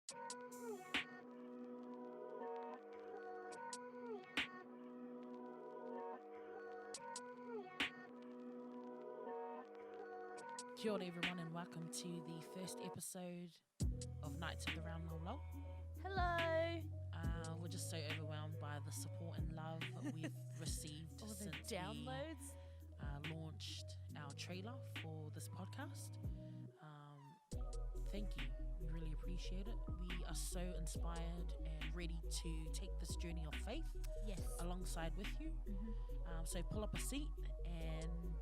Kia ora everyone and welcome to the first episode of Nights of the Round Laulau. Hello. We're just so overwhelmed by the support and love we've received All the since downloads. we launched our trailer for this podcast. Thank you. We really appreciate it. We are so inspired and ready to take this journey of faith Yes. alongside with you. So pull up a seat and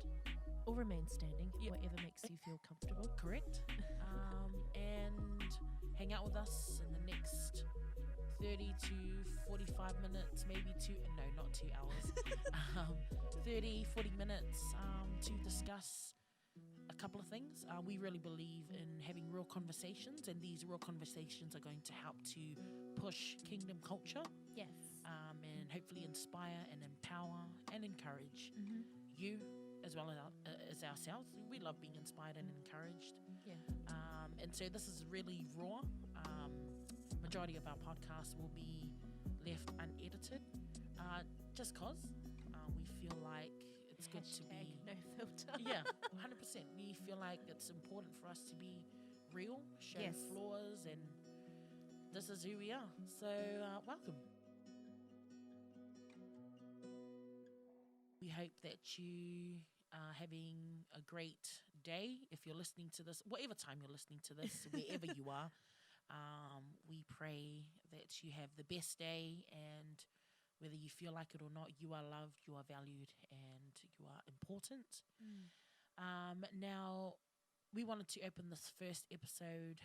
Or remain standing, Yep. whatever makes you feel comfortable. correct, and hang out with us in the next 30 to 45 minutes, maybe not 2 hours, 30, 40 minutes to discuss a couple of things. We really believe in having real conversations, and these real conversations are going to help to push kingdom culture Yes. and hopefully inspire and empower and encourage you as well as ourselves. We love being inspired and encouraged. Yeah. And so this is really raw. Majority of our podcasts will be left unedited, just cause we feel like it's good to be. no filter. Yeah, 100%. We feel like it's important for us to be real, show Yes. flaws, and this is who we are. So welcome. We hope that you are having a great day. If you're listening to this, whatever time you're listening to this, wherever you are, we pray that you have the best day, and whether you feel like it or not, you are loved, you are valued, and you are important. Now, we wanted to open this first episode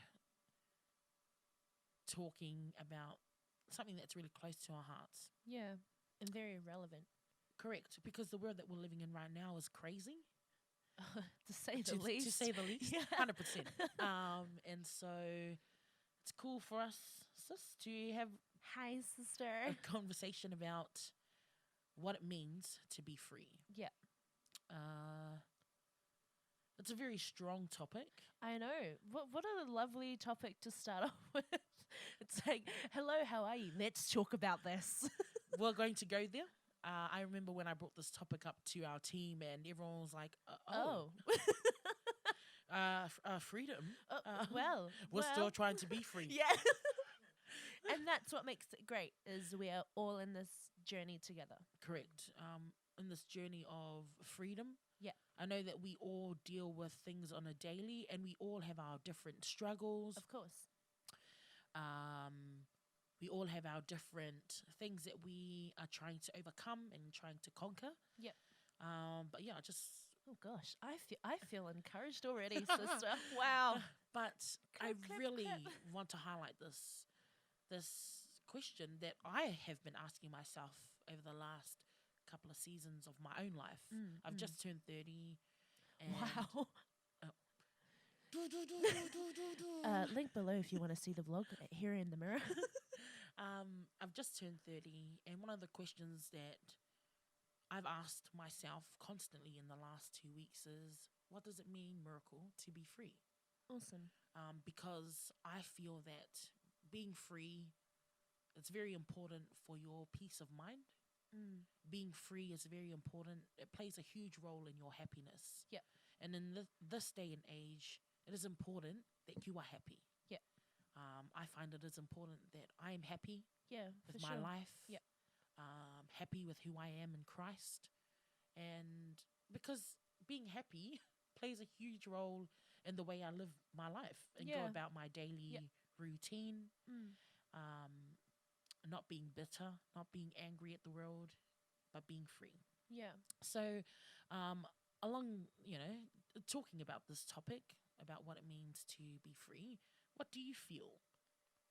talking about something that's really close to our hearts. Yeah. And very relevant, Correct, because the world that we're living in right now is crazy. to say the to least. say the least, Yeah. 100%. And so it's cool for us, sis, to have Hi, a sister. conversation about what it means to be free. Yeah. It's a very strong topic. I know. What a lovely topic to start off with. It's like, hello, how are you? Let's talk about this. We're going to go there. I remember when I brought this topic up to our team, and everyone was like, freedom. Well. We're still trying to be free. Yeah. And that's what makes it great, is we are all in this journey together. Correct. In this journey of freedom. Yeah. I know that we all deal with things on a daily, and we all have our different struggles. Of course. We all have our different things that we are trying to overcome and trying to conquer. Yep. But yeah, just. Oh gosh, I feel encouraged already, sister. Wow. But Clap, I clap, really clap. want to highlight this question that I have been asking myself over the last couple of seasons of my own life. I've just turned 30. And Wow. Link below if you want to see the vlog here in the mirror. I've just turned 30, and one of the questions that I've asked myself constantly in the last 2 weeks is, what does it mean, Miracle, to be free? Awesome. Because I feel that being free, it's very important for your peace of mind. Being free is very important. It plays a huge role in your happiness. Yep. And in this day and age, it is important that you are happy. Yep. I find it is important that I am happy Yeah, with for my sure. life. Yep. Happy with who I am in Christ. And because being happy plays a huge role in the way I live my life and go Yeah. about my daily routine. Not being bitter, not being angry at the world, but being free. Yeah. So, along, talking about this topic, about what it means to be free, what do you feel?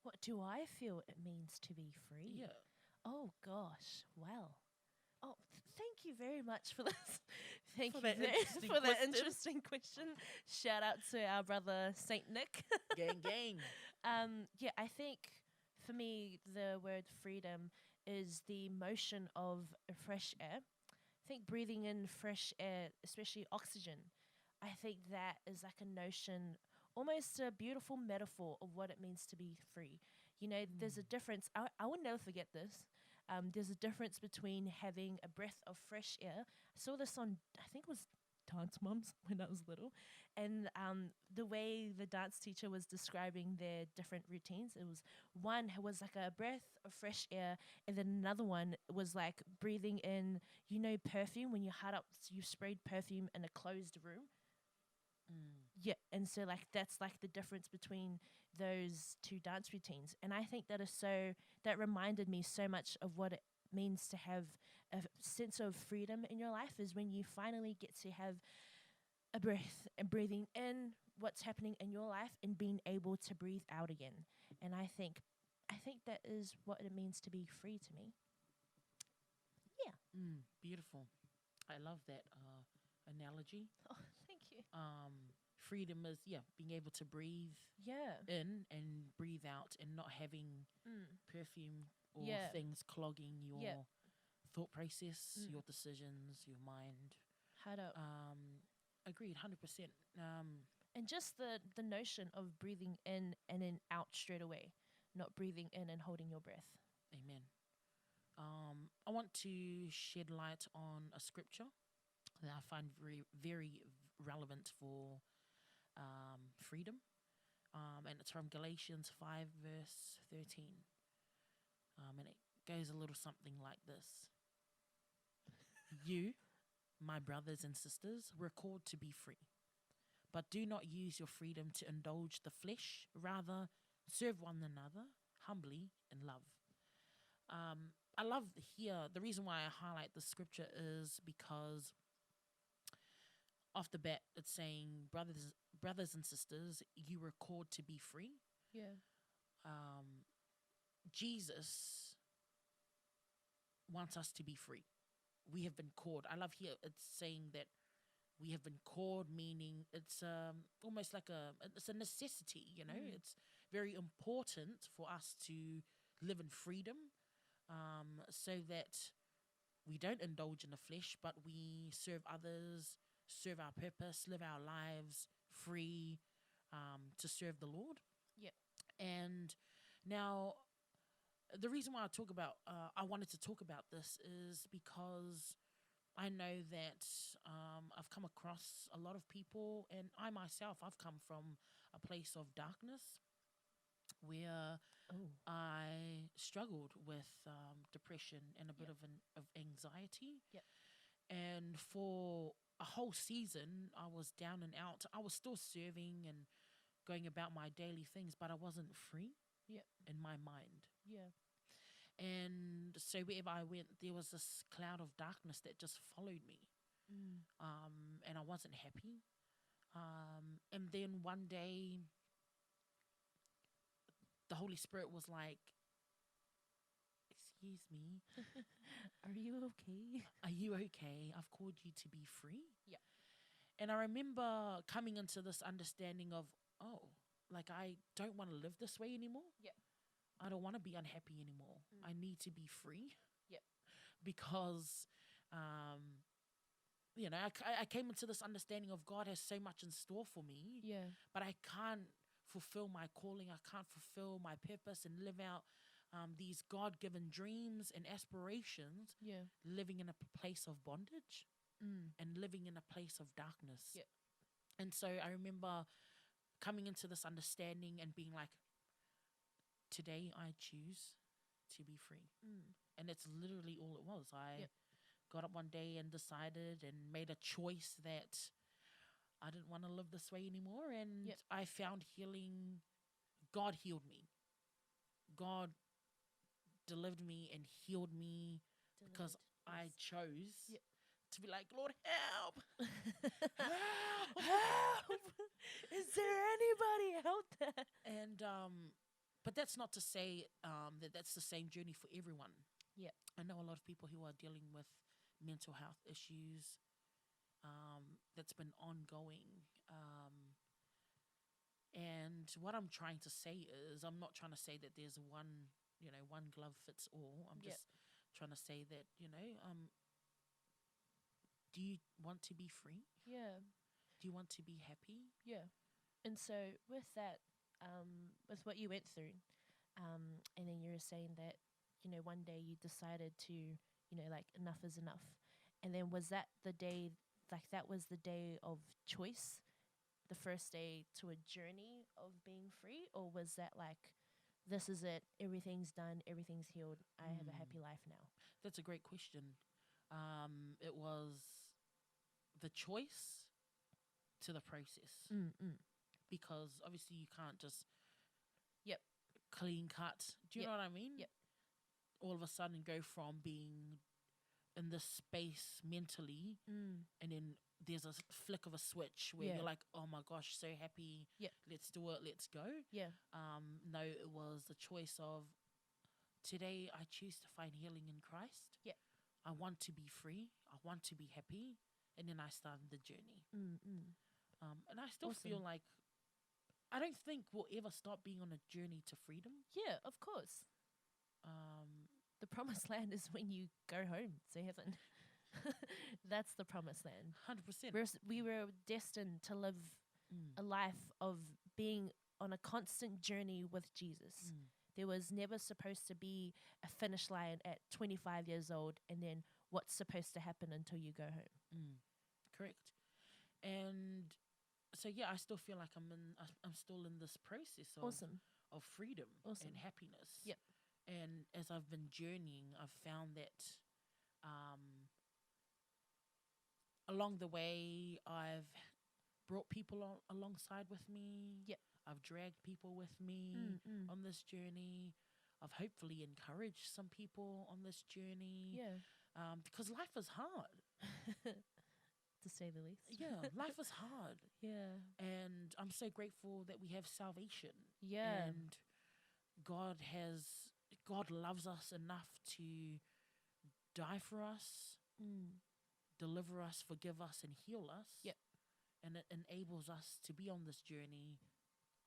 What do I feel it means to be free? Yeah. Oh gosh. Well. Oh, thank you very much for this. Thank For you that interesting for that question. interesting question. Shout out to our brother Saint Nick. Gang, gang. Yeah, I think for me the word freedom is the motion of fresh air. I think breathing in fresh air, especially oxygen, I think that is like a notion almost a beautiful metaphor of what it means to be free. You know, there's a Mm. difference. I will never forget this. There's a difference between having a breath of fresh air. I saw this on, I think it was Dance Moms when I was little. And the way the dance teacher was describing their different routines, it was one was like a breath of fresh air, and then another one was like breathing in, you know, perfume when you had up, you sprayed perfume in a closed room. Mm. Yeah, and so like that's like the difference between those two dance routines. And I think that is so that reminded me so much of what it means to have a sense of freedom in your life is when you finally get to have a breath and breathing in what's happening in your life and being able to breathe out again. And I think that is what it means to be free to me. Yeah. Beautiful. I love that analogy. Oh, thank you. Freedom is, yeah, being able to breathe Yeah. in and breathe out and not having Mm. perfume or Yeah. things clogging Yeah. your thought process, Mm. your decisions, your mind. How to Agreed, 100%. and just the notion of breathing in and then out straight away, not breathing in and holding your breath. Amen. I want to shed light on a scripture that I find very, very relevant for freedom. And it's from Galatians 5, verse 13. And it goes a little something like this. You, my brothers and sisters, were called to be free. But do not use your freedom to indulge the flesh. Rather, serve one another humbly in love. I love here, the reason why I highlight the scripture is because off the bat, it's saying, brothers and sisters, you were called to be free. Yeah. Um, Jesus wants us to be free. We have been called. I love here it's saying that we have been called, meaning it's almost like it's a necessity. You know, it's very important for us to live in freedom, so that we don't indulge in the flesh, but we serve others, serve our purpose, live our lives free, to serve the Lord. Yep. And now, the reason why I wanted to talk about this is because I know that I've come across a lot of people, and I myself, I've come from a place of darkness where Oh. I struggled with depression and a bit Yep. of anxiety. Yep. And for a whole season, I was down and out. I was still serving and going about my daily things, but I wasn't free Yep. in my mind. Yeah. And so wherever I went, there was this cloud of darkness that just followed me. Mm. And I wasn't happy. And then one day, the Holy Spirit was like, "Excuse me, Are you okay? are you okay? I've called you to be free." Yeah. And I remember coming into this understanding of, oh, like I don't want to live this way anymore. Yeah. I don't want to be unhappy anymore. Mm. I need to be free. Yep. Because, um, I came into this understanding of God has so much in store for me, Yeah. but I can't fulfill my calling. I can't fulfill my purpose and live out these God given dreams and aspirations, Yeah. living in a place of bondage Mm. and living in a place of darkness. Yep. And so I remember coming into this understanding and being like, today I choose to be free. Mm. And it's literally all it was. I Yep. got up one day and decided and made a choice that I didn't want to live this way anymore. And Yep. I found healing. God healed me. God delivered me and healed me because I Yes. chose Yep. to be like, Lord, help. Help! Is there anybody out there? And but that's not to say that that's the same journey for everyone. Yep. I know a lot of people who are dealing with mental health issues, that's been ongoing. And what I'm trying to say is, I'm not trying to say that there's one glove fits all. I'm Yep. just trying to say that, do you want to be free? Yeah. Do you want to be happy? Yeah. And so with that, with what you went through, and then you were saying that, one day you decided to, like enough is enough. And then was that the day, like that was the day of choice, the first day to a journey of being free? Or was that like, this is it, everything's done, everything's healed, I have a Mm, happy life now? that's a great question. It was the choice to the process, Mm, mm. because obviously you can't just Yep, clean cut. Do you yep, know what I mean? yep. All of a sudden go from being in this space mentally, Mm, and then there's a flick of a switch where yeah, you're like, oh my gosh, so happy, yep, let's do it, let's go. yeah, No, it was the choice of today I choose to find healing in Christ. yep. I want to be free. I want to be happy. And then I started the journey. Mm, mm. And I still feel Awesome. like I don't think we'll ever stop being on a journey to freedom. Yeah, of course. Um, The promised land is when you go home to heaven. That's the promised land. 100%. We were destined to live Mm, a life of being on a constant journey with Jesus. mm, There was never supposed to be a finish line at 25 years old and then what's supposed to happen until you go home. mm. Correct. And so yeah, I still feel like I'm still in this process Awesome. of freedom and Awesome. happiness. Yep. And as I've been journeying, I've found that um, along the way, I've brought people alongside with me. Yep. I've dragged people with me Mm, mm. on this journey. I've hopefully encouraged some people on this journey, Yeah. because life is hard. To say the least. Yeah, life is hard. Yeah. And I'm so grateful that we have salvation. Yeah. And God has, God loves us enough to die for us, Mm. deliver us, forgive us, and heal us. Yep. And it enables us to be on this journey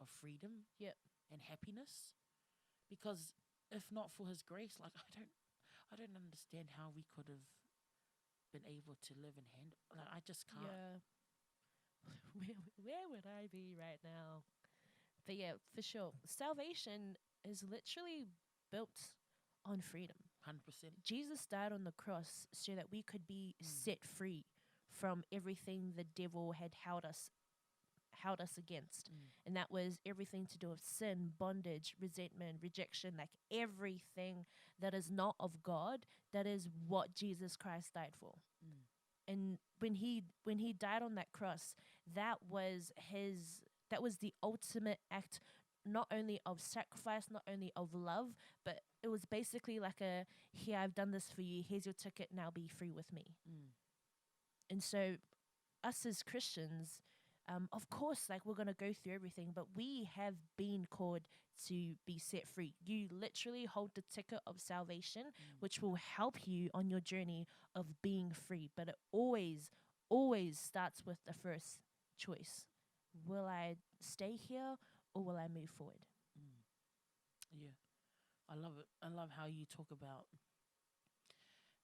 of freedom Yep. and happiness. Because if not for his grace, like I don't understand how we could have been able to live and handle. Like I just can't. Yeah. Where would I be right now? But yeah, for sure. Salvation is literally built on freedom. 100%. Jesus died on the cross so that we could be Mm, set free from everything the devil had held us against. mm, And that was everything to do with sin, bondage, resentment, rejection, like everything that is not of God. That is what Jesus Christ died for. mm, And when he died on that cross, that was the ultimate act, not only of sacrifice, not only of love, but it was basically like a, here, I've done this for you, here's your ticket, now be free with me. mm, And so us as Christians, of course, like we're going to go through everything, but we have been called to be set free. You literally hold the ticket of salvation, mm, which will help you on your journey of being free. But it always, always starts with the first choice. Will I stay here or will I move forward? mm. Yeah, I love it. I love how you talk about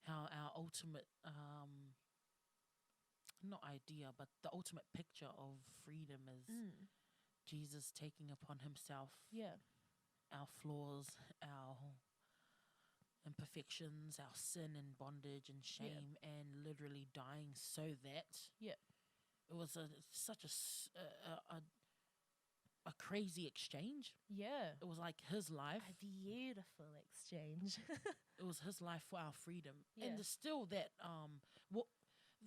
how our ultimate, not idea, but the ultimate picture of freedom is Mm, Jesus taking upon himself yeah, our flaws, our imperfections, our sin and bondage and yeah, shame, and literally dying so that yeah, it was a crazy exchange. yeah. It was like his life. A beautiful exchange. It was his life for our freedom, Yeah. and there's still that what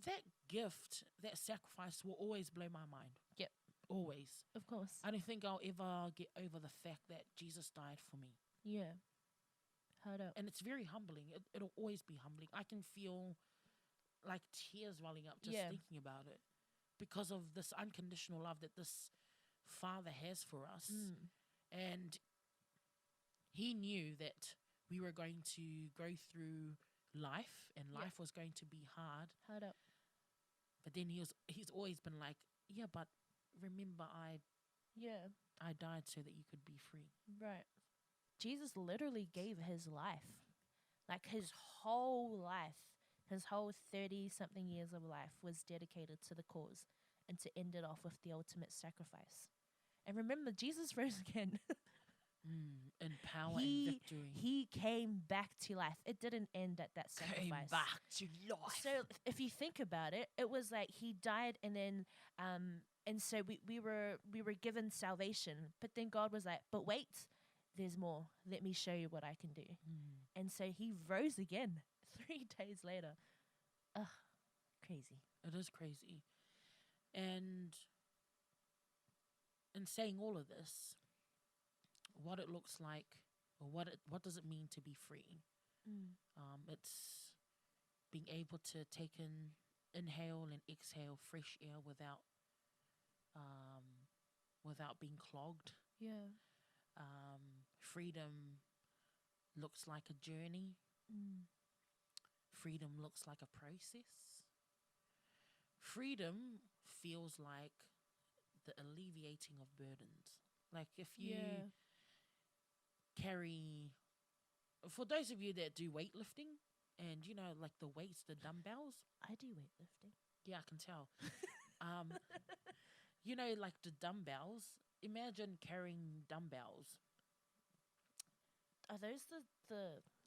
that gift, that sacrifice will always blow my mind. Yep. Always. Of course. I don't think I'll ever get over the fact that Jesus died for me. Yeah. Hold up. And it's very humbling. It'll always be humbling. I can feel like tears welling up just Yeah. thinking about it because of this unconditional love that this Father has for us. Mm. And he knew that we were going to go through life and Yeah. life was going to be hard. Hold up. But then he's always been like, yeah, but remember Yeah. I died so that you could be free. Right. Jesus literally gave his life. Like his whole life, his whole 30 something years of life was dedicated to the cause and to end it off with the ultimate sacrifice. And remember, Jesus rose again. In power and he victory. he came back to life. It didn't end at that sacrifice. Came back to life. So if you think about it, it was like he died, and then and so we were given salvation, but then God was like, but wait, there's more. Let me show you what I can do. And so he rose again 3 days later. Ugh, crazy. It is crazy. And in saying all of this, what it looks like, or what does it mean to be free? It's being able to inhale and exhale fresh air without being clogged. Yeah. Freedom looks like a journey. Freedom looks like a process. Freedom feels like the alleviating of burdens. Like if you carry, for those of you that do weightlifting, and like the weights, the dumbbells. I do weightlifting. Yeah, I can tell. Like the dumbbells. Imagine carrying dumbbells. Are those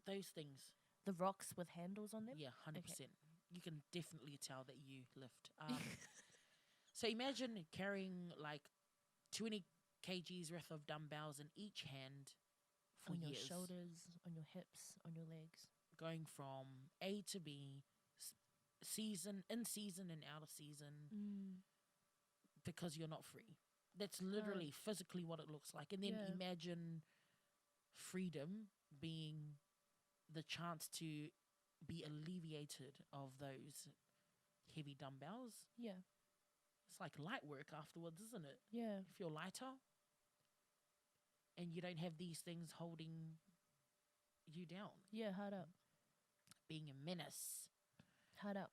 Those things? the rocks with handles on them? Yeah, 100%. You can definitely tell that you lift. So imagine carrying like 20 kgs worth of dumbbells in each hand for on years. your shoulders, on your hips, on your legs. Going from A to B, in season and out of season, because you're not free. That's literally physically what it looks like. And then imagine freedom being the chance to be alleviated of those heavy dumbbells. Yeah. It's like light work afterwards, isn't it? Yeah. You feel lighter, and you don't have these things holding you down. Yeah, hard up. Being a menace. Hard up.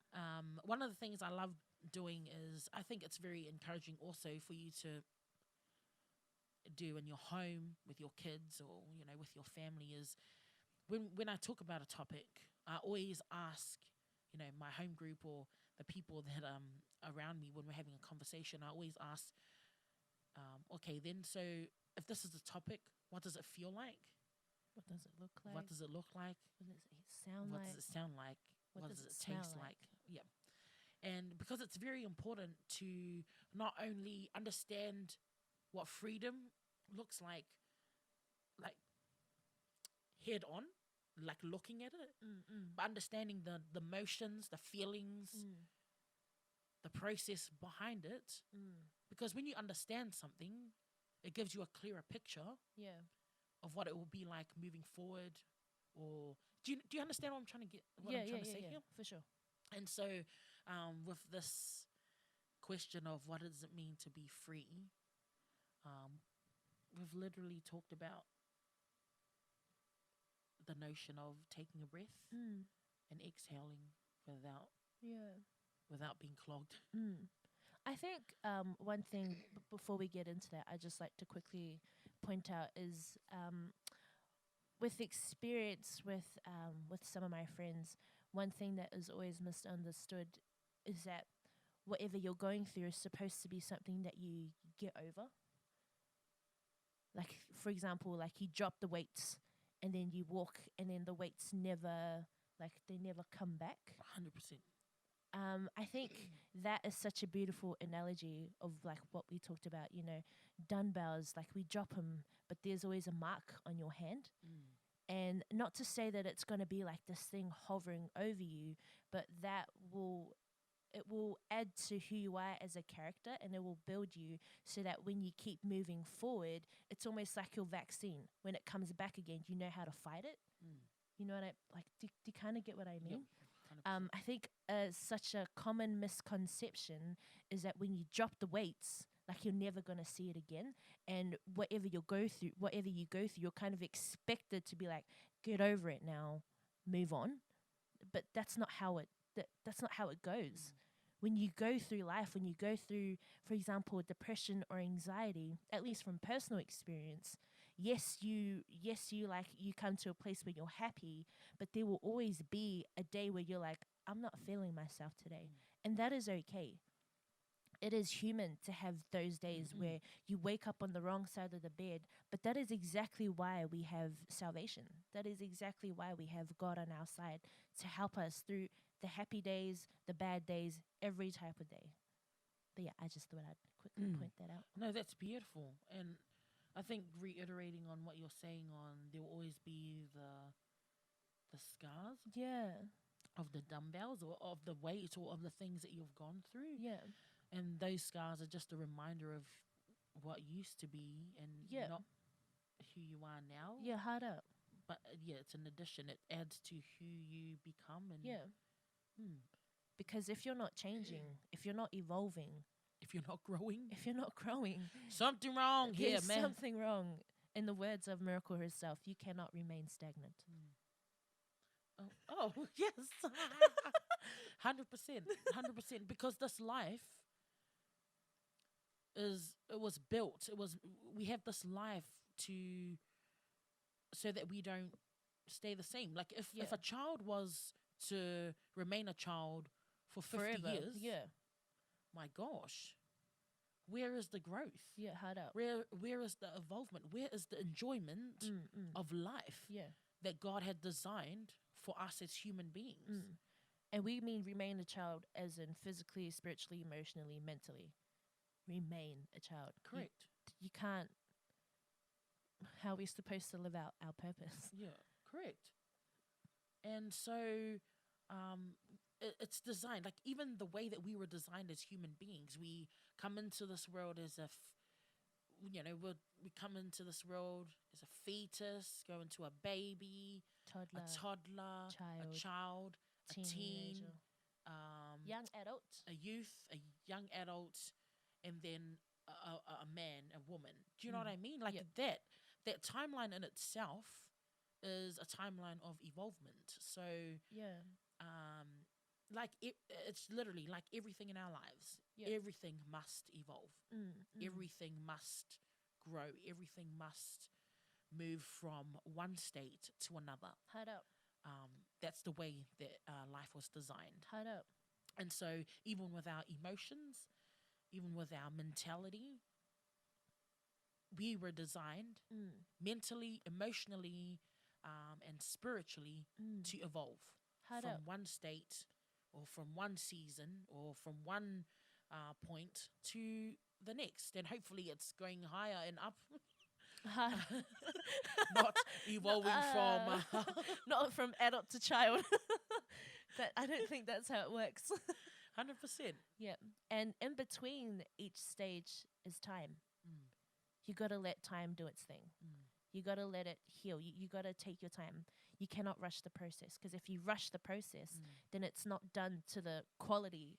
One of the things I love doing is, I think it's very encouraging also for you to do in your home with your kids, or with your family, is when I talk about a topic, I always ask my home group or the people that around me, when we're having a conversation, I always ask, okay, then, so if this is the topic, what does it feel like? What does it look like? What does it look like? What does it sound What like? does it sound like? What does it taste like? Yeah. And because it's very important to not only understand what freedom looks like head on, like looking at it, but understanding the motions, the feelings, the process behind it. Because when you understand something, it gives you a clearer picture of what it will be like moving forward. Or do you understand what I'm trying to get? What I'm trying to say here? For sure. And so, with this question of what does it mean to be free, we've literally talked about the notion of taking a breath and exhaling without being clogged. I think one thing before we get into that, I just like to quickly point out is with experience with some of my friends, one thing that is always misunderstood is that whatever you're going through is supposed to be something that you get over. Like, for example, like you drop the weights and then you walk, and then the weights never come back. 100%. I think that is such a beautiful analogy of like what we talked about, dumbbells, like we drop them, but there's always a mark on your hand. And not to say that it's going to be like this thing hovering over you, but it will add to who you are as a character, and it will build you so that when you keep moving forward, it's almost like your vaccine. When it comes back again, you know how to fight it. You know what do you kind of get what I mean? Yep, I think such a common misconception is that when you drop the weights, like you're never going to see it again. And whatever you go through, you're kind of expected to be like, get over it now, move on. But that's not how it goes. When you go through life, when you go through, for example, depression or anxiety, at least from personal experience, yes, you come to a place where you're happy, but there will always be a day where you're like, I'm not feeling myself today. And that is okay. it is human to have those days where you wake up on the wrong side of the bed, but that is exactly why we have salvation. That is exactly why we have God on our side to help us through the happy days, the bad days, every type of day. But yeah, I just thought I'd quickly point that out. No, that's beautiful. And I think reiterating on what you're saying on there will always be the scars Yeah, of the dumbbells or of the weight or of the things that you've gone through. yeah, And those scars are just a reminder of what used to be and Yeah. not who you are now. yeah, hard up. But yeah, it's an addition. It adds to who you become. And Yeah, hmm, because if you're not changing, if you're not evolving, if you're not growing, if you're not growing, something wrong here, there's man. something wrong. In the words of Miracle herself, you cannot remain stagnant. Oh, yes. 100%. 100%. Because this life we have this life so that we don't stay the same. Like if Yeah. a child was to remain a child for 50 Forever. years, Yeah, my gosh, where is the growth? yeah, hard up. Where is the evolvement? Where is the enjoyment of life Yeah. that God had designed for us as human beings? And we mean remain a child as in physically, spiritually, emotionally, mentally. Remain a child. Correct. You can't. How are we supposed to live out our purpose? Yeah, correct. And so it's designed, like even the way that we were designed as human beings, we come into this world as if, we come into this world as a fetus, go into a baby, Toddler, a toddler, a child, a teen, teenager, young adult. a youth, a young adult, and then a man, a woman. Do you know what I mean? Like Yep. that timeline in itself is a timeline of evolvement. So Yeah. it's literally like everything in our lives. Yep. Everything must evolve. Everything must grow. Everything must move from one state to another. Hard up. That's the way that life was designed. Hard up. And so even with our emotions, even with our mentality, we were designed mentally, emotionally, and spiritually to evolve Hard from up. one state or from one season or from one point to the next. And hopefully it's going higher and up, Hard. not evolving from... Not from adult to child. But I don't think that's how it works. 100%. Yeah. And in between each stage is time. You got to let time do its thing. You got to let it heal. You got to take your time. You cannot rush the process, because if you rush the process, then it's not done to the quality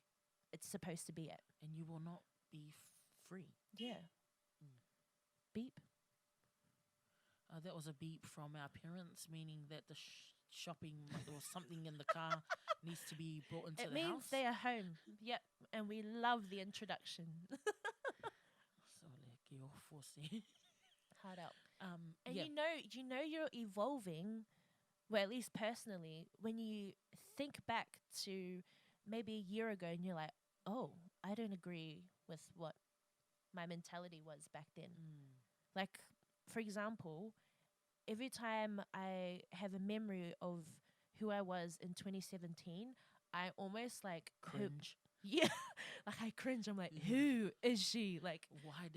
it's supposed to be at. And you will not be free. Yeah. Beep. That was a beep from our parents, meaning that the shopping or something in the car needs to be brought into It the means house. they are home. Yep. And we love the introduction. So like you're forcing. Hard out. And yeah. you know you're evolving, well, at least personally, when you think back to maybe a year ago and you're like, oh, I don't agree with what my mentality was back then. Like, for example, every time I have a memory of who I was in 2017, I almost like Cringe. Yeah, like I cringe. I'm like, who is she? Like,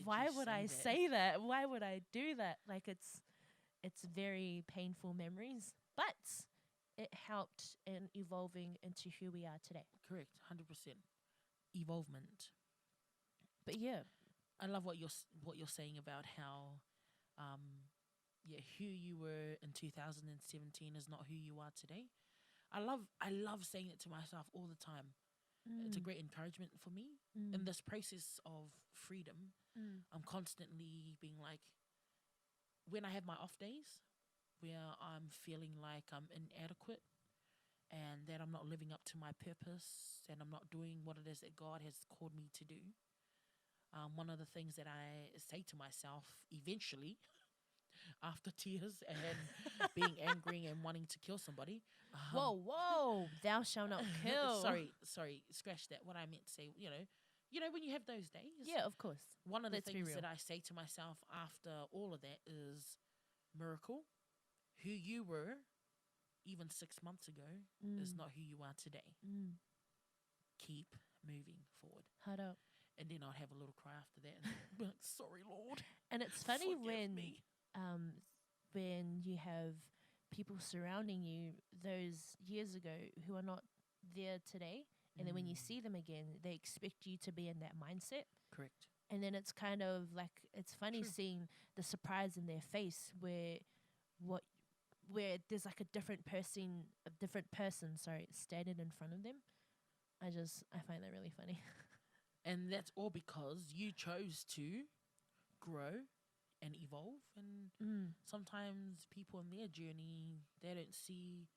why you would say I that? say that? Why would I do that? Like, it's very painful memories, but it helped in evolving into who we are today. Correct, 100%. Evolvement. But yeah, I love what you're saying about how, who you were in 2017 is not who you are today. I love saying it to myself all the time. It's a great encouragement for me in this process of freedom. I'm constantly being like, when I have my off days where I'm feeling like I'm inadequate and that I'm not living up to my purpose and I'm not doing what it is that God has called me to do, one of the things that I say to myself eventually, after tears and being angry and wanting to kill somebody. whoa, thou shalt not kill. sorry, scratch that. What I meant to say, you know, when you have those days, Yeah, of course. one of the Let's be things real. that I say to myself after all of that is, miracle, who you were even 6 months ago is not who you are today. Keep moving forward. Hard up. And then I'd have a little cry after that and be like, sorry, Lord. And it's funny Forgive me. when you have people surrounding you those years ago who are not there today, and then when you see them again, they expect you to be in that mindset. Correct. And then it's kind of like, it's funny True. seeing the surprise in their face where there's like a different person, standing in front of them. I find that really funny. And that's all because you chose to grow and evolve. And sometimes people in their journey, they don't see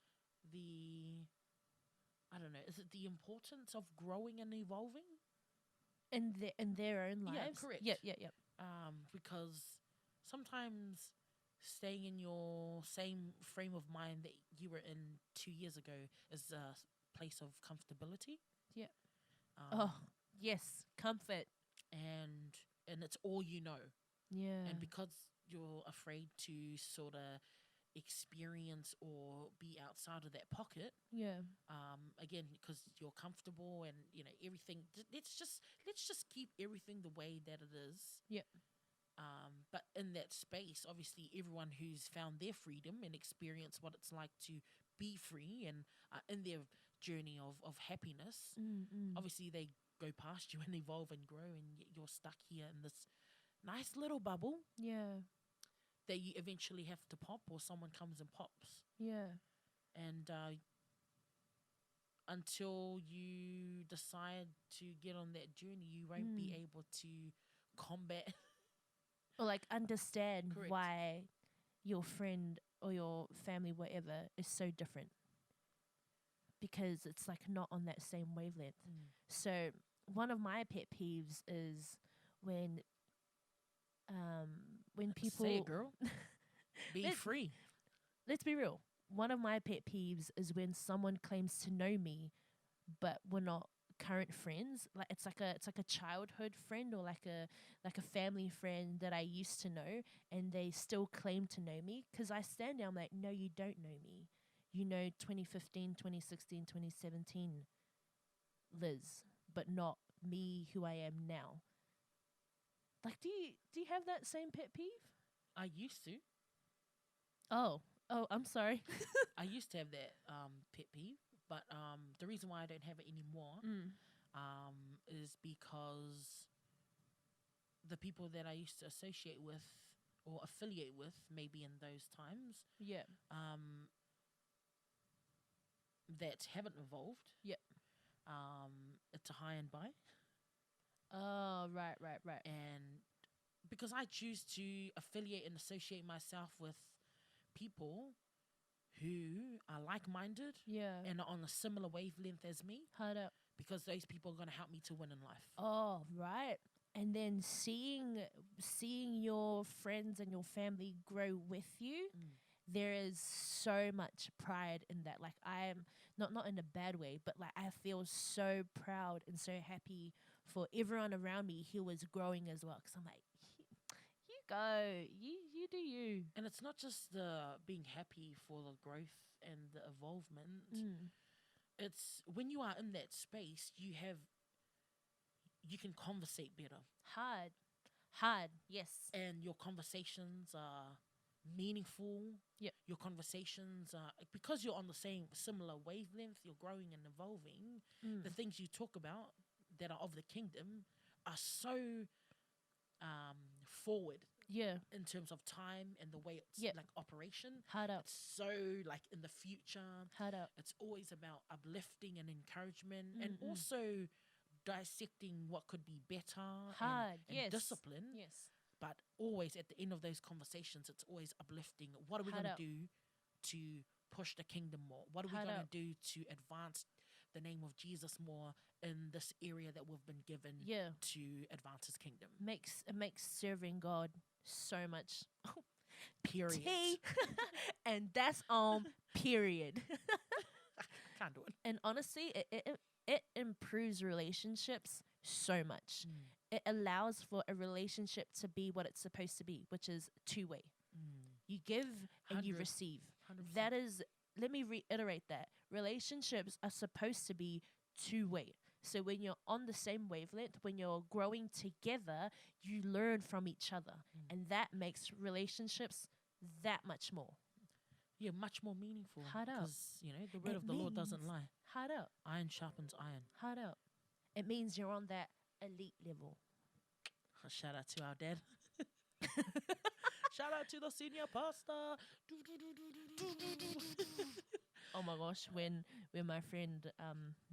the, I don't know, is it the importance of growing and evolving? In their own lives. Yeah, correct. Yeah. Because sometimes staying in your same frame of mind that you were in 2 years ago is a place of comfortability. Yeah. Oh, yes, comfort. And it's all you know. Yeah. And because you're afraid to sort of experience or be outside of that pocket, Yeah. again, because you're comfortable and you know everything. Let's just keep everything the way that it is. Yeah. But in that space, obviously, everyone who's found their freedom and experienced what it's like to be free and in their journey of happiness, obviously they go past you and evolve and grow, and you're stuck here in this nice little bubble. Yeah. That you eventually have to pop, or someone comes and pops. Yeah. And until you decide to get on that journey, you won't be able to combat Or like understand Correct. why your friend or your family, whatever, is so different. Because it's like not on that same wavelength. So one of my pet peeves is when people say it, girl. Be Let- free. Let's be real. One of my pet peeves is when someone claims to know me, but we're not current friends. Like it's like a childhood friend or like a family friend that I used to know, and they still claim to know me. Because I stand there, I'm like, no, you don't know me. You know 2015, 2016, 2017 Liz, but not me who I am now. Like, do you have that same pet peeve? I used to. Oh, I'm sorry. I used to have that pet peeve, but the reason why I don't have it anymore is because the people that I used to associate with or affiliate with, maybe in those times, Yeah. that haven't evolved. Yep. It's a high and by. Oh, right. And because I choose to affiliate and associate myself with people who are like-minded Yeah. and are on a similar wavelength as me, Hard up. because those people are going to help me to win in life. Oh, right. And then seeing your friends and your family grow with you, there is so much pride in that. Like I am not in a bad way, but like I feel so proud and so happy for everyone around me who was growing as well. Because I'm like, you go, you do you. And it's not just the being happy for the growth and the evolvement. It's when you are in that space, you can conversate better. Hard, yes. And your conversations are meaningful. Yep. Your conversations are, because you're on the similar wavelength, you're growing and evolving. The things you talk about that are of the kingdom are so forward. Yeah. In terms of time and the way it's like operation. Hard up. It's so like in the future. Hard up. It's always about uplifting and encouragement, and also dissecting what could be better. Hard. And Yes. discipline. Yes. But always at the end of those conversations, it's always uplifting. What are we going to do to push the kingdom more? What are we going to do to advance the name of Jesus more in this area that we've been given to advance his kingdom? It makes serving God so much. Period. And that's period. Can't do it. And honestly, it improves relationships so much. Mm. It allows for a relationship to be what it's supposed to be, which is two-way. Mm. You give and you 100, receive. 100%. That is, let me reiterate that. Relationships are supposed to be two-way. So when you're on the same wavelength, when you're growing together, you learn from each other. Mm. And that makes relationships that much more. Yeah, much more meaningful. Hard up. Because, the word It of the Lord doesn't means- lie. Hard up. Iron sharpens iron. Hard up. It means you're on that elite level. Shout out to our dad. Shout out to the senior pastor. Oh my gosh, when my friend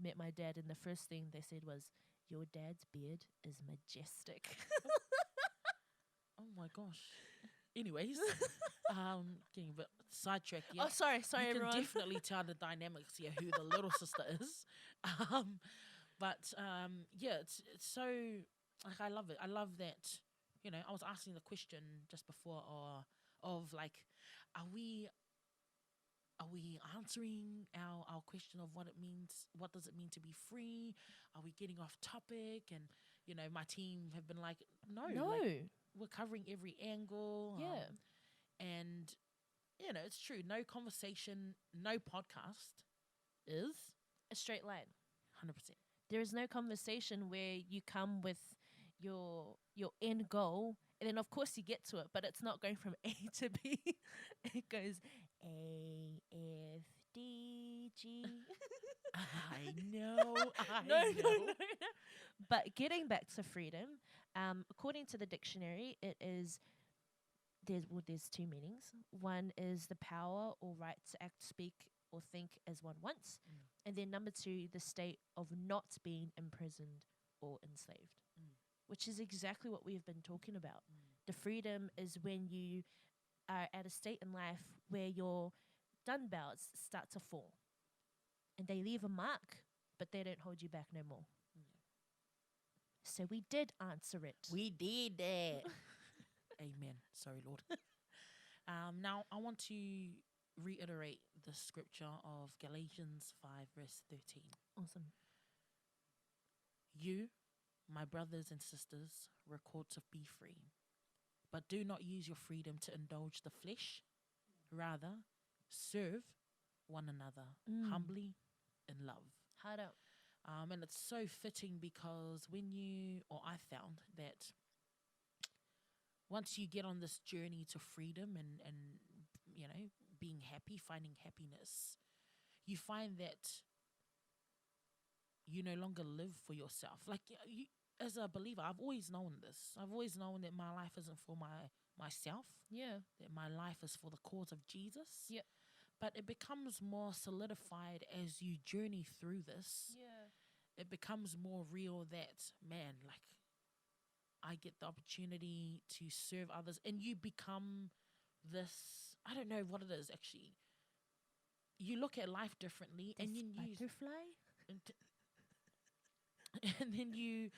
met my dad, and the first thing they said was, "Your dad's beard is majestic." Oh my gosh. Anyways, getting a bit sidetracked. Yeah. Oh, sorry, You everyone. can definitely tell the dynamics here who the little sister is. Yeah, it's so like I love it. I love that. I was asking the question just before, of like, are we answering our question of what it means? What does it mean to be free? Are we getting off topic? And my team have been like, no, No. like, we're covering every angle. Yeah. And it's true. No conversation, no podcast is A straight line. 100%. There is no conversation where you come with your end goal, and then of course you get to it, but it's not going from A to B. It goes A, F, D, G. I know. No. But getting back to freedom, according to the dictionary, it is there's two meanings. One is the power or right to act, speak, or think as one wants, and then number two, the state of not being imprisoned or enslaved, which is exactly what we've been talking about. The freedom is when you are at a state in life where your dumbbells start to fall, and they leave a mark, but they don't hold you back no more. So we did answer it. We did that. Amen. Sorry, Lord. Now, I want to reiterate the scripture of Galatians 5, verse 13. Awesome. You, my brothers and sisters, were called to be free, but do not use your freedom to indulge the flesh. Rather, serve one another humbly in love. Hard up. And it's so fitting because I found that once you get on this journey to freedom and being happy, finding happiness, you find that you no longer live for yourself. Like, you, as a believer, I've always known this. I've always known that my life isn't for myself. Yeah. That my life is for the cause of Jesus. Yeah. But it becomes more solidified as you journey through this. Yeah. It becomes more real that, man, like, I get the opportunity to serve others, and you become this, I don't know what it is actually. You look at life differently, and you butterfly? and then you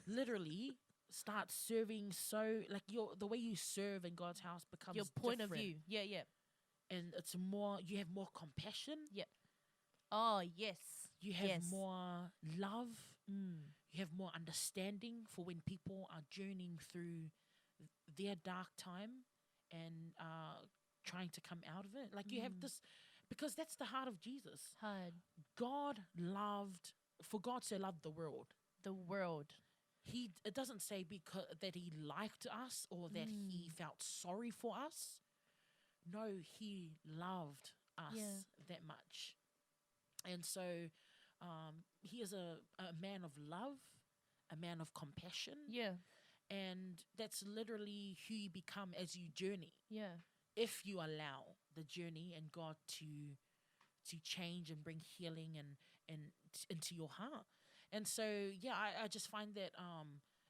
literally start serving, so like the way you serve in God's house becomes Your point different. of view. Yeah, yeah. And it's more, you have more compassion. Yeah. Oh, yes. You have Yes. more love. You have more understanding for when people are journeying through their dark time and trying to come out of it. Like, you have this, because that's the heart of Jesus. Hard. For God so loved the world. The world. It doesn't say because that he liked us or that he felt sorry for us. No, he loved us that much. And so he is a man of love, a man of compassion. Yeah. And that's literally who you become as you journey. Yeah. If you allow the journey and God to change and bring healing and into your heart. And so, yeah, I just find that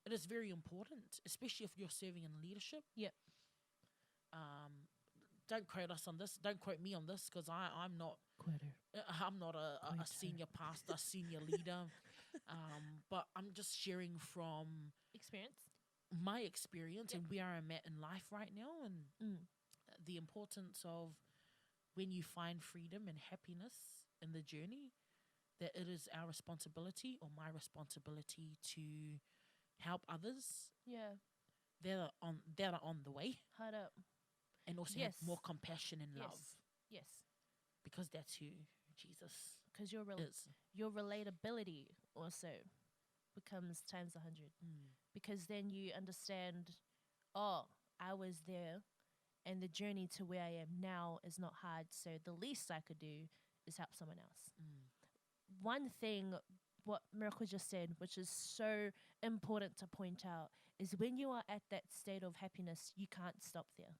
it is very important, especially if you're serving in leadership. Yep. Don't quote us on this. Don't quote me on this, because I'm not a senior pastor, senior leader. But I'm just sharing from Experience. my experience and where I'm at in life right now, and the importance of when you find freedom and happiness in the journey, that it is our responsibility or my responsibility to help others Yeah. that are on the way, Hard up. and also Yes. have more compassion and Yes. love, Yes. because that's who Jesus Because is. your relatability also becomes times 100. Because then you understand, oh, I was there, and the journey to where I am now is not hard. So the least I could do is help someone else. One thing, what Miracle just said, which is so important to point out, is when you are at that state of happiness, you can't stop there.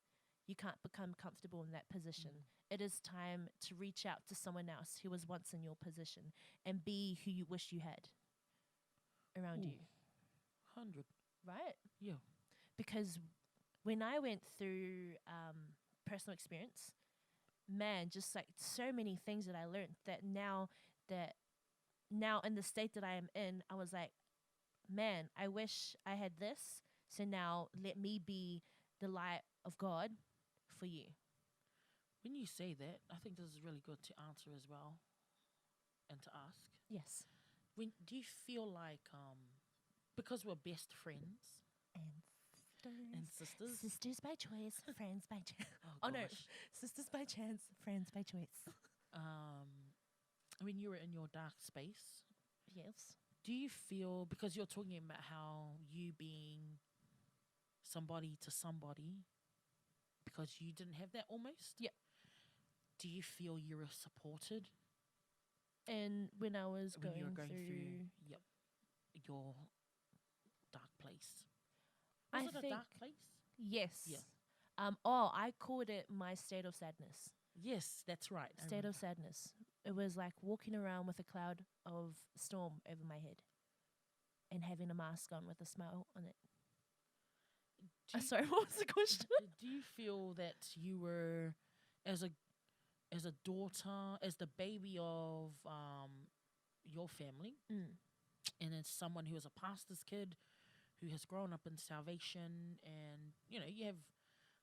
You can't become comfortable in that position. It is time to reach out to someone else who was once in your position and be who you wish you had around you. 100. Right? Yeah. Because when I went through personal experience, man, just like so many things that I learned that now in the state that I am in, I was like, man, I wish I had this. So now let me be the light of God for you. When you say that, I think this is really good to answer as well, and to ask. Yes. When do you feel like, because we're best friends and sisters? Sisters by choice, friends by chance. Oh, No, gosh. sisters by chance, friends by choice. When you were in your dark space, Yes. do you feel, because you're talking about how you being somebody to somebody, because you didn't have that almost? Yep. Do you feel you were supported And when I was when you were going through your dark place? I Was it a think- dark place? yes. Yeah. I called it my state of sadness. Yes, that's right. I State of remember. sadness. It was like walking around with a cloud of storm over my head and having a mask on with a smile on it. Do you, Sorry, what was the question? do you feel that you were, as a daughter, as the baby of your family, and as someone who is a pastor's kid, who has grown up in salvation, and you have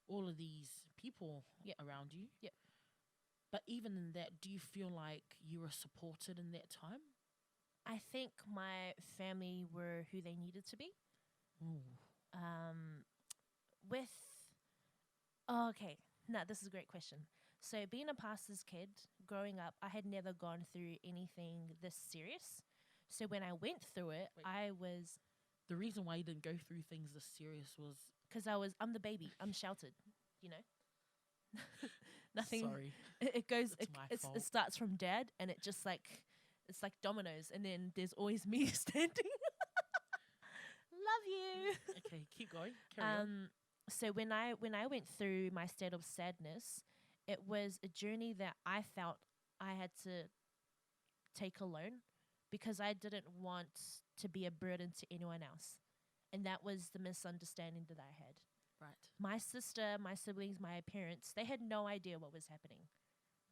all of these people Yep. around you. Yep. But even in that, do you feel like you were supported in that time? I think my family were who they needed to be. With okay, no, this is a great question. So being a pastor's kid, growing up, I had never gone through anything this serious. So when I went through it, Wait. I was The reason why you didn't go through things this serious was because I'm the baby. I'm sheltered, you know. Nothing. Sorry. It goes. It's my fault. It starts from dad, and it's like dominoes, and then there's always me standing. Love you. Okay, keep going. Carry on. So when I went through my state of sadness, it was a journey that I felt I had to take alone because I didn't want to be a burden to anyone else. And that was the misunderstanding that I had. Right. My sister, my siblings, my parents, they had no idea what was happening.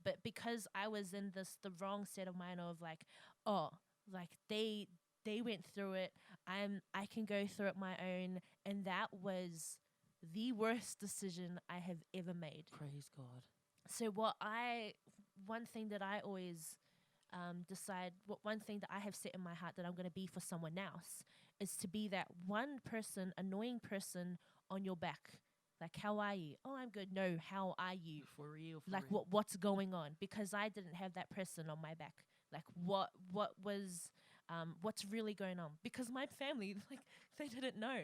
But because I was in the wrong state of mind of like, oh, like they went through it, I can go through it my own, and that was the worst decision I have ever made. Praise God. So one thing that I always one thing that I have set in my heart that I'm going to be for someone else is to be that one person, annoying person on your back. Like, how are you? Oh, I'm good. No, how are you? For real. For Like, real. what's going on? Because I didn't have that person on my back. Like, what's really going on? Because my family, like, they didn't know,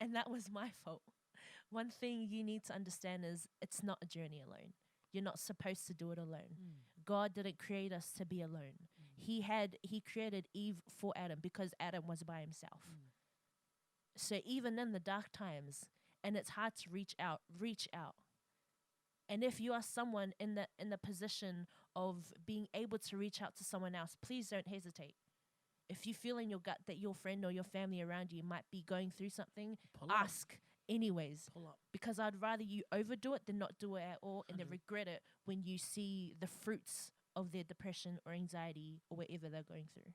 and that was my fault. One thing you need to understand is it's not a journey alone. You're not supposed to do it alone. God didn't create us to be alone. He created Eve for Adam because Adam was by himself. So even in the dark times, and it's hard to reach out. And if you are someone in the position of being able to reach out to someone else, please don't hesitate. If you feel in your gut that your friend or your family around you might be going through something, ask anyways. Pull up. Because I'd rather you overdo it than not do it at all and then 100. regret it when you see the fruits of their depression or anxiety or whatever they're going through.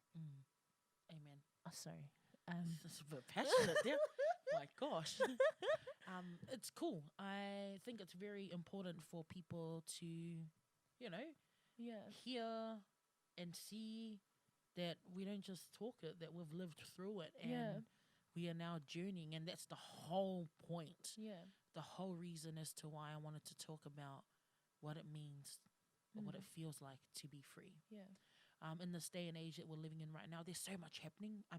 Amen. Oh, sorry. It's a bit passionate there. My gosh. It's cool. I think it's very important for people to, Yeah. hear and see that we don't just talk it, that we've lived through it, and Yeah. we are now journeying, and that's the whole point. Yeah. The whole reason as to why I wanted to talk about what it means or what it feels like to be free. Yeah. In this day and age that we're living in right now, there's so much happening. I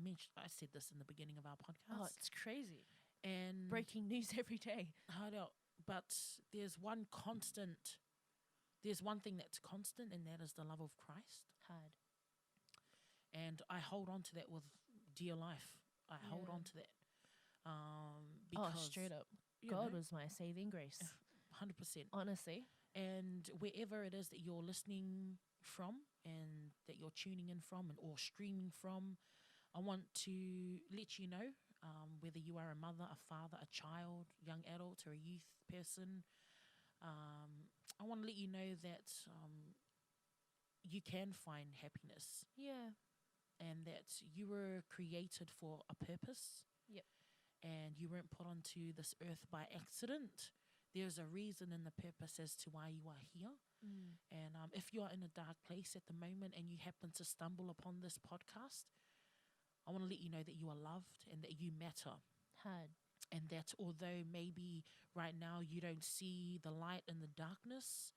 said this in the beginning of our podcast. Oh, it's crazy. And Breaking news every day. hard out. But there's one thing that's constant, and that is the love of Christ. Hard. And I hold on to that with dear life. I hold Yeah. on to that. Because Straight up. you God know, was my saving grace. 100%. Honestly. And wherever it is that you're listening from and that you're tuning in from or streaming from, I want to let you know, whether you are a mother, a father, a child, young adult, or a youth person, I want to let you know that you can find happiness, Yeah. and that you were created for a purpose. Yep. And you weren't put onto this earth by accident. There's a reason and the purpose as to why you are here. And if you are in a dark place at the moment and you happen to stumble upon this podcast, I want to let you know that you are loved and that you matter. Hard. And that although maybe right now you don't see the light in the darkness,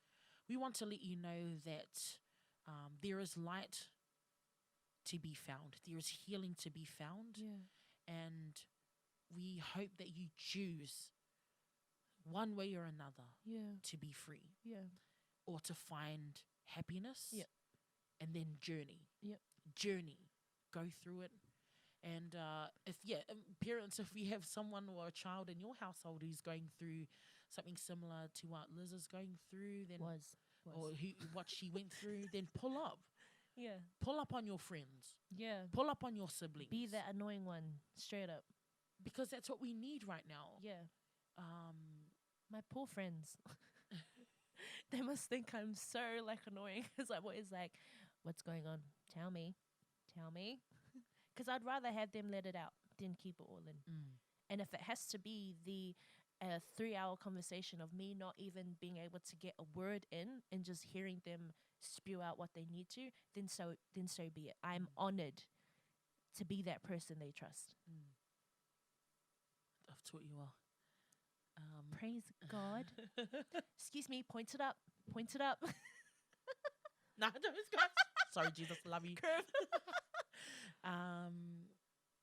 we want to let you know that there is light to be found. There is healing to be found. Yeah. And we hope that you choose one way or another Yeah. to be free Yeah. or to find happiness. Yep. And then journey. Yep. Journey. Go through it. And parents, if you have someone or a child in your household who's going through something similar to what Liz is going through, then or what she went through, then pull up. Yeah. Pull up on your friends. Yeah. Pull up on your siblings. Be that annoying one. Straight up. Because that's what we need right now. Yeah. My poor friends. They must think I'm so annoying because I'm always like, what's going on? Tell me. Because I'd rather have them let it out than keep it all in. And if it has to be the 3-hour conversation of me not even being able to get a word in and just hearing them spew out what they need to, then so be it. I'm honored to be that person they trust. I've taught you well. Praise God. Excuse me, point it up. Nah, don't, guys. Sorry, Jesus, love you.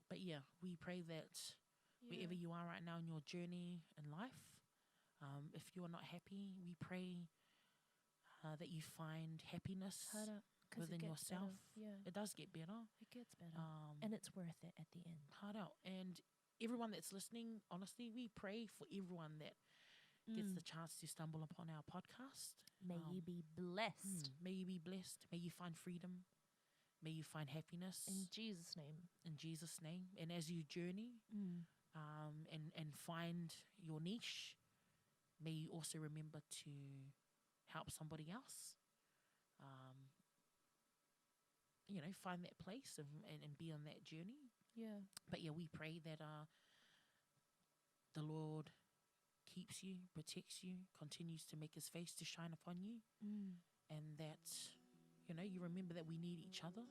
But yeah, we pray that wherever you are right now in your journey in life, if you are not happy, we pray that you find happiness within yourself. Yeah. It does get better. It gets better. And it's worth it at the end. Hard out. And everyone that's listening, honestly, we pray for everyone that gets the chance to stumble upon our podcast. May you be blessed. May you be blessed. May you find freedom. May you find happiness. In Jesus' name. In Jesus' name. And as you journey and find your niche, may you also remember to help somebody else. Find that place and be on that journey. Yeah. But yeah, we pray that the Lord keeps you, protects you, continues to make his face to shine upon you, and that you remember that we need each other,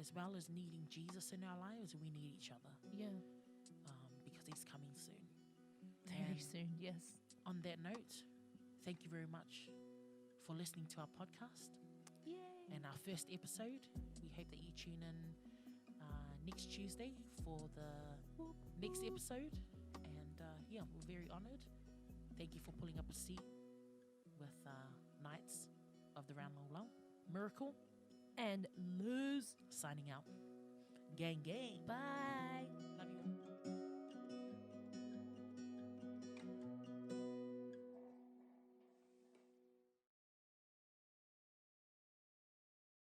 as well as needing Jesus in our lives. We need each other. Yeah. Because he's coming soon. Very soon, yes. On that note, thank you very much for listening to our podcast. Yay. And our first episode. We hope that you tune in next Tuesday for the next episode. And we're very honored. Thank you for pulling up a seat with Knights of the Round Laulau. Miracle and Lose signing out. Gang. Bye. Love you.